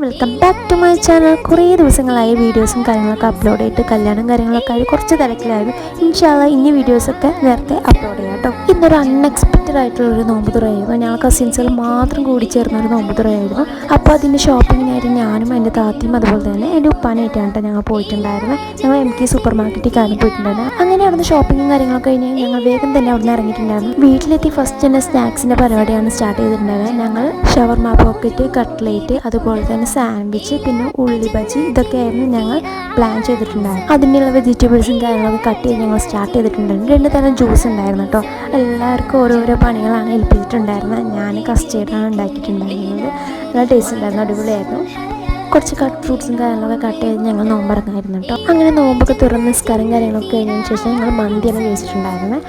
Welcome back to my channel. കുറേ ദിവസങ്ങളായി വീഡിയോസും കാര്യങ്ങളൊക്കെ അപ്ലോഡ് ചെയ്തിട്ട് കല്യാണം കാര്യങ്ങളൊക്കെ ആയി കുറച്ച് തിരക്കിലായിരുന്നു. ഇൻഷാല്ലാ ഇനി വീഡിയോസൊക്കെ നേരത്തെ അപ്ലോഡ് ചെയ്യാം കേട്ടോ. ഇന്നൊരു അൺഎക്സ്പെക്റ്റഡ് ആയിട്ടുള്ളൊരു നോമ്പ് തുറയായിരുന്നു. ഞങ്ങൾ കസിൻസുകൾ മാത്രം കൂടി ചേർന്നൊരു നോമ്പ് തുറയായിരുന്നു. അപ്പോൾ അതിൻ്റെ ഷോപ്പിങ്ങിനായിട്ട് ഞാനും എൻ്റെ താത്തയും അതുപോലെ തന്നെ എൻ്റെ ഉപ്പാനായിട്ടാണ് ഞങ്ങൾ പോയിട്ടുണ്ടായിരുന്നത്. ഞങ്ങൾ MK സൂപ്പർ മാർക്കറ്റിൽ കാര്യം പോയിട്ടുണ്ടായിരുന്നു. അങ്ങനെ അവിടുന്ന് ഷോപ്പിങ്ങും കാര്യങ്ങളൊക്കെ കഴിഞ്ഞാൽ ഞങ്ങൾ വേഗം തന്നെ അവിടെ നിന്ന് ഇറങ്ങിയിട്ടുണ്ടായിരുന്നു. വീട്ടിലെത്തി ഫസ്റ്റ് തന്നെ സ്നാക്സിൻ്റെ പരിപാടിയാണ് സ്റ്റാർട്ട് ചെയ്തിട്ടുണ്ടായിരുന്നത്. ഞങ്ങൾ ഷവർമ പോക്കറ്റ്, കട്ട്ലേറ്റ്, അതുപോലെ തന്നെ സാൻഡ്വിച്ച്, പിന്നെ ഉള്ളി ബജി, ഇതൊക്കെയായിരുന്നു ഞങ്ങൾ പ്ലാൻ ചെയ്തിട്ടുണ്ടായിരുന്നു. അതിനുള്ള വെജിറ്റബിൾസും കാര്യങ്ങളൊക്കെ കട്ട് ചെയ്ത് ഞങ്ങൾ സ്റ്റാർട്ട് ചെയ്തിട്ടുണ്ടായിരുന്നു. 2 തരം ജ്യൂസ് ഉണ്ടായിരുന്നു കേട്ടോ. എല്ലാവർക്കും ഓരോരോ പണികളാണ് ഏൽപ്പിച്ചിട്ടുണ്ടായിരുന്നത്. ഞാൻ കസ്റ്റേർഡാണ് ഉണ്ടാക്കിയിട്ടുണ്ടായിരുന്നത്. നല്ല ടേസ്റ്റ് ഉണ്ടായിരുന്നു, അടിപൊളിയായിരുന്നു. കുറച്ച് കട്ട് ഫ്രൂട്ട്സും കാര്യങ്ങളൊക്കെ കട്ട് ചെയ്ത് ഞങ്ങൾ നോമ്പറങ്ങായിരുന്നു കേട്ടോ. അങ്ങനെ നോമ്പൊക്കെ തുറന്ന് നിസ്കാരം കാര്യങ്ങളൊക്കെ കഴിഞ്ഞതിന് ശേഷം ഞങ്ങൾ മന്തിയാണ് കഴിച്ചിട്ടുണ്ടായിരുന്നത്.